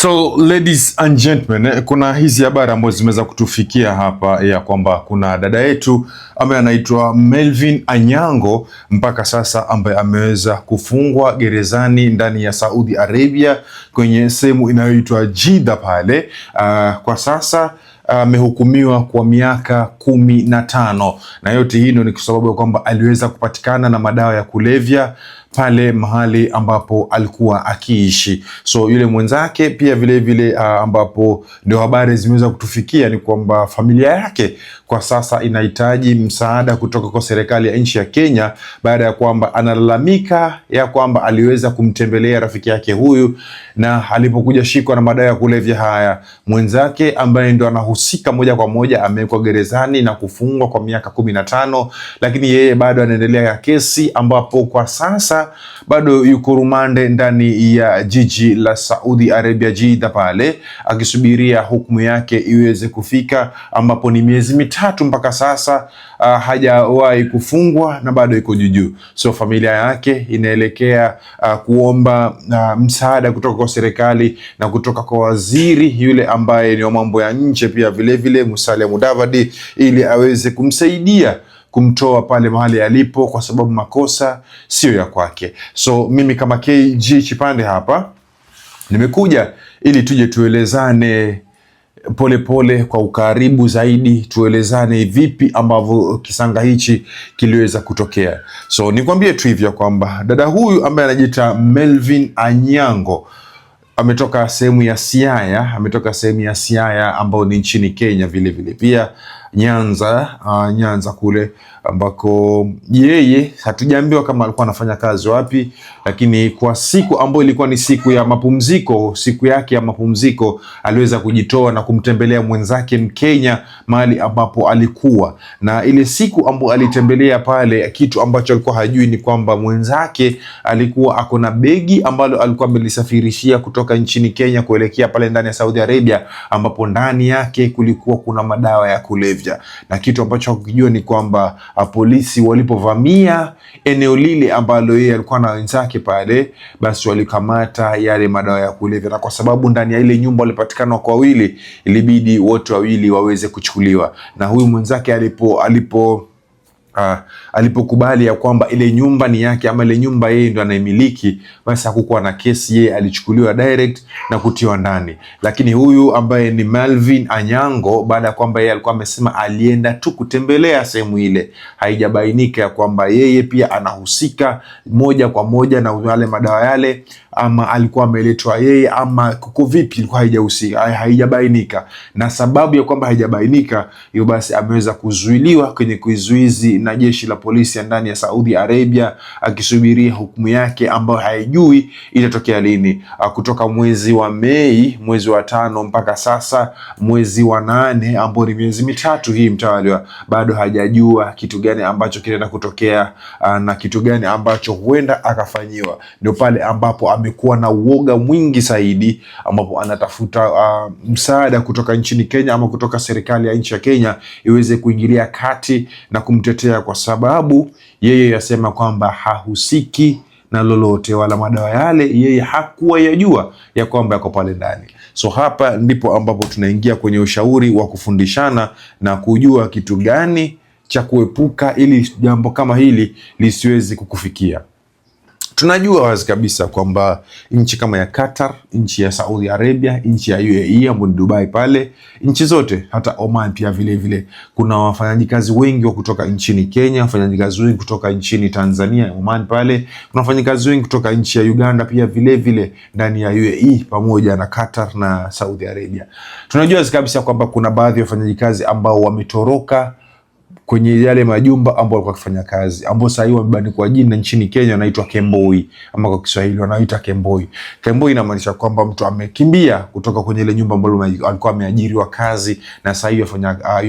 So ladies and gentlemen, kuna hizi habari ambazo zimeweza kutufikia hapa ya kwamba kuna dada yetu ambaye anaitwa Melvin Anyango mpaka sasa ambaye ameweza kufungwa gerezani ndani ya Saudi Arabia kwenye sehemu inayoitwa Jeddah pale. Kwa sasa amehukumiwa kwa miaka 15 na yote hii ni kwa sababu ya kwamba aliweza kupatikana na madawa ya kulevya pale mahali ambapo alikuwa akiishi. So yule mwenzake pia vile vile ambapo ndio habari zimeweza kutufikia ni kwamba familia yake kwa sasa inahitaji msaada kutoka kwa serikali ya nchi ya Kenya baada ya kwamba analalamika ya kwamba aliweza kumtembelea rafiki yake huyu, na alipokuja shikwa na madawa ya kulevya haya, mwenzake ambaye ndio anahusika moja kwa moja amewekwa gerezani na kufungwa kwa miaka 15, lakini yeye bado anaendelea na kesi ambapo kwa sasa bado yuko rumande ndani ya jiji la Saudi Arabia Jeddah pale akisubiria hukumu yake iweze kufika, ambapo ni miezi 3 mpaka sasa hajawahi kufungwa na bado iko juju. So familia yake inaelekea kuomba msaada kutoka kwa serikali na kutoka kwa waziri yule ambaye ni wa mambo ya nje pia vile vile Musalia Mudavadi, ili aweze kumsaidia kumtoa pale mahali alipo, kwa sababu makosa sio ya kwake. So mimi kama KG Chipande hapa nimekuja ili tuje tuelezane pole kwa ukaribu zaidi, tuelezane vipi ambavyo kisanga hichi kiliweza kutokea. So nikwambie tu hivyo kwamba dada huyu ambaye anajiita Melvin Anyango ametoka sehemu ya Siaya, ambao ni nchini Kenya vile vile pia Nyanza kule ambako yeye hatujaambiwa kama alikuwa anafanya kazi wapi, lakini kwa siku ambayo ilikuwa ni siku ya mapumziko, siku yake ya mapumziko, aliweza kujitoa na kumtembelea mwenzake Mkenya mahali ambapo alikuwa. Na ile siku ambayo alitembelea pale, kitu ambacho alikuwa hajui ni kwamba mwenzake alikuwa ako na begi ambalo alikuwa amelisafirishia kutoka nchini Kenya kuelekea pale ndani ya Saudi Arabia, ambapo ndani yake kulikuwa kuna madawa ya kulevya. Na kitu ambacho hakujua ni kwamba polisi walipovamia eneo lile ambalo yeye alikuwa na wenzake pale, basi walikamata yale madawa ya kulevya, na kwa sababu ndani ya ile nyumba walipatikana kwa wawili, ilibidi wote wawili waweze kuchukuliwa. Na huyu mwenzake alipokubali ya kwamba ile nyumba ni yake ama ile nyumba yeye ndo anaimiliki, basi hakukuwa na kesi, yeye alichukuliwa direct na kutiwa ndani. Lakini huyu ambaye ni Melvin Anyango, baada ya kwamba yeye alikuwa amesema alienda tu kutembelea sehemu ile, haijabainika ya kwamba yeye pia anahusika moja kwa moja na wale madawa yale, ama alikuwa ameletwa yeye, ama kuko vipi, ilikuwa haijabainika. Na sababu ya kwamba haijabainika, hiyo basi ameweza kuzuiliwa kwenye kizuizi na jeshi la polisi ya ndani ya Saudi Arabia, akisubiria hukumu yake ambayo haijui itatokea lini. Kutoka mwezi wa Mei, mwezi wa 5 mpaka sasa mwezi wa 8, ambao ni miezi 3 hii mtawaliwa, bado hajajua kitu gani ambacho kinaenda kutokea na kitu gani ambacho huenda akafanyiwa. Ndio pale ambapo amekuwa na uoga mwingi zaidi, ambapo anatafuta msaada kutoka nchini Kenya ama kutoka serikali ya nchi ya Kenya iweze kuingilia kati na kumtetea, kwa sababu yeye yasema kwamba hahusiki na lolote, wala madawa yale yeye hakuwa yajua ya kwamba yako pale ndani. So hapa ndipo ambapo tunaingia kwenye ushauri wa kufundishana na kujua kitu gani cha kuepuka ili jambo kama hili lisiwezi kukufikia. Tunajua wazi kabisa kwamba nchi kama ya Qatar, nchi ya Saudi Arabia, nchi ya UAE ambapo ni Dubai pale, nchi zote, hata Oman pia vile vile, kuna wafanyakazi wengi wa kutoka nchini Kenya, wafanyakazi wengi kutoka nchini Tanzania, Oman pale, kuna wafanyakazi wengi kutoka nchi ya Uganda pia vile vile ndani ya UAE pamoja na Qatar na Saudi Arabia. Tunajua wazi kabisa kwamba kuna baadhi ya wafanyakazi ambao wametoroka kwenye yale majumba ambao walikuwa wakifanya kazi, ambao sasa hivi wamebandikwa jina nchini Kenya wanaitwa Kemboi, ama kwa Kiswahili wanaita Kemboi. Kemboi inamaanisha kwamba mtu amekimbia kutoka kwenye ile nyumba ambayo alikuwa ameajiriwa kazi, na sasa hivi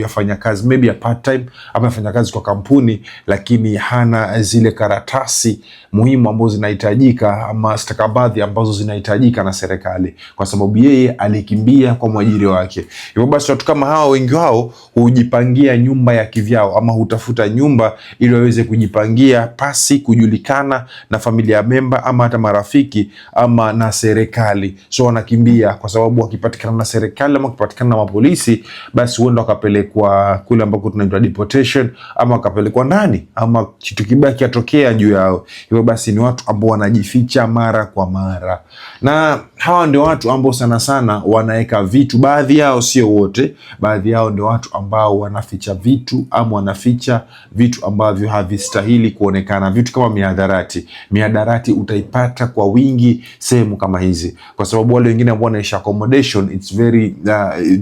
yafanya kazi maybe ya part time ama yafanya kazi kwa kampuni, lakini hana zile karatasi muhimu ambazo zinahitajika ama stakabadhi ambazo zinahitajika na serikali, kwa sababu yeye alikimbia kwa mwajiri wake. Hivyo basi watu kama hawa wengi wao hujipangia nyumba ya kivyao yao ama hutafuta nyumba ili waweze kujipangia pasi kujulikana na familia memba ama hata marafiki ama na serikali. So wanakimbia kwa sababu wakipatikana na serikali ama wakipatikana na mapolisi, basi huenda wakapelekwa kule ambako tunaitwa deportation ama wakapelekwa ndani ama kitu kibaya kiatokea juu yao. Hivyo basi ni watu ambao wanajificha mara kwa mara, na hawa ndio watu ambao sana sana wanaweka vitu. Baadhi yao, sio wote, baadhi yao ndio watu ambao wanaficha vitu ama wanaficha vitu ambavyo havistahili kuonekana, vitu kama mihadarati. Mihadarati utaipata kwa wingi sehemu kama hizi, kwa sababu wale wengine ambao wanaishi accommodation, it's very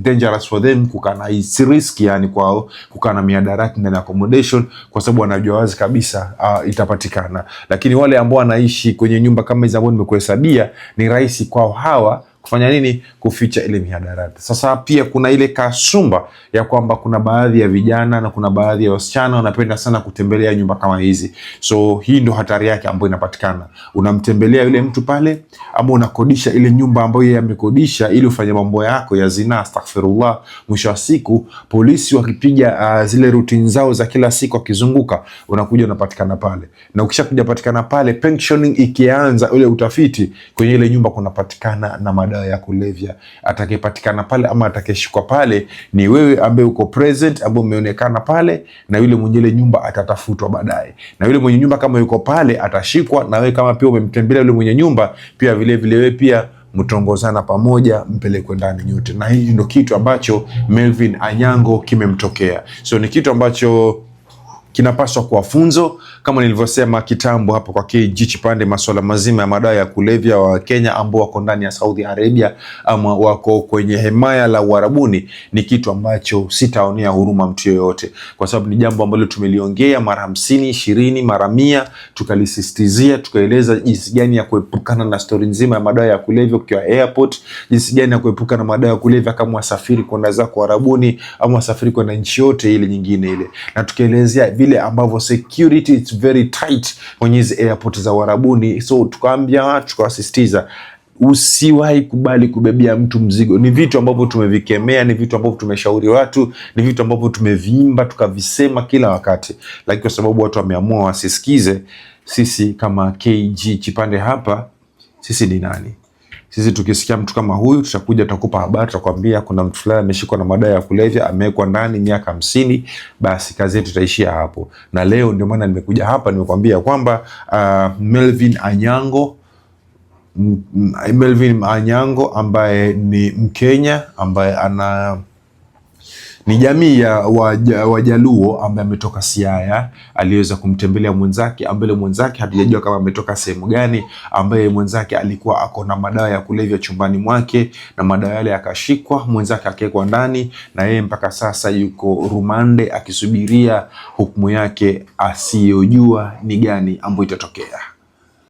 dangerous for them kukaa na hii risk, yani kwao kukaa na mihadarati ndani ya accommodation, kwa sababu wanajua wazi kabisa itapatikana. Lakini wale ambao wanaishi kwenye nyumba kama hizi ambao nimekuhesabia, ni rahisi kwao hawa kufanya nini? Kuficha ile mihadarati. Sasa pia kuna ile kasumba ya kwamba kuna baadhi ya vijana na kuna baadhi ya wasichana wanapenda sana kutembelea nyumba kama hizi. So hii ndo hatari yake ambayo inapatikana. Unamtembelea yule mtu pale, ama unakodisha ile nyumba ambayo yeye amekodisha ili ufanye mambo yako ya zina, astaghfirullah. Mwisho wa siku polisi wakipiga zile routine zao za kila siku wakizunguka, unakuja unapatikana pale. Na ukishakuja patikana pale, pensioning ikianza, ule utafiti kwenye ile nyumba kunapatikana na madawa ya kulevya. Atakayepatikana pale ama atakayeshikwa pale ni wewe ambaye uko present, ambaye umeonekana pale, na yule mwenye ile nyumba atatafutwa baadaye. Na yule mwenye nyumba kama yuko pale atashikwa, na wewe kama pia umemtembelea yule mwenye nyumba, pia vile vile wewe pia mtongozana pamoja, mpelekwe ndani nyote. Na hii ndio kitu ambacho Melvin Anyango kimemtokea. So ni kitu ambacho kinapaswa kuwa funzo, kama nilivyosema kitambo hapo kwa KG Chipande, masuala mazima ya madawa ya kulevya wa Kenya ambao wako ndani ya Saudi Arabia ama wako kwenye hemaya la Uarabuni, ni kitu ambacho sitaonea huruma mtu yoyote, kwa sababu ni jambo ambalo tumeliongea mara 50, 20, mara 100, tukalisisitizia, tukaeleza jinsi gani ya kuepukana na story nzima ya madawa ya kulevya ukiwa airport, jinsi gani ya kuepukana na madawa ya kulevya kama wasafiri kwenda zako Uarabuni ama wasafiri kwenda nchi yote ile nyingine ile, na tukaelezea vile ambavyo security it's very tight kwenye hizi airport za Uarabuni. So tukaambia watu, tukawasisitiza, usiwahi kubali kubebea mtu mzigo. Ni vitu ambavyo tumevikemea, ni vitu ambavyo tumeshauri watu, ni vitu ambavyo tumeviimba tukavisema kila wakati, lakini kwa sababu watu wameamua wasisikize, sisi kama KG Chipande hapa, sisi ni nani? Sisi tukisikia mtu kama huyu, tutakuja tutakupa habari, tutakwambia kuna mtu fulani ameshikwa na madawa ya kulevya, amewekwa ndani miaka 50, basi kazi yetu itaishia hapo. Na leo ndio maana nimekuja hapa, nimekwambia kwamba Melvin Anyango ambaye ni Mkenya, ambaye ni jamii ya Wajaluo ambaye ametoka Siaya, aliweza kumtembelea mwenzake, ambaye mwenzake hatujajua kama ametoka sehemu gani, ambaye mwenzake alikuwa ako na madawa ya kulevya chumbani mwake, na madawa yale yakashikwa, mwenzake akawekwa ndani, na yeye mpaka sasa yuko rumande akisubiria hukumu yake asiyojua ni gani ambayo itatokea.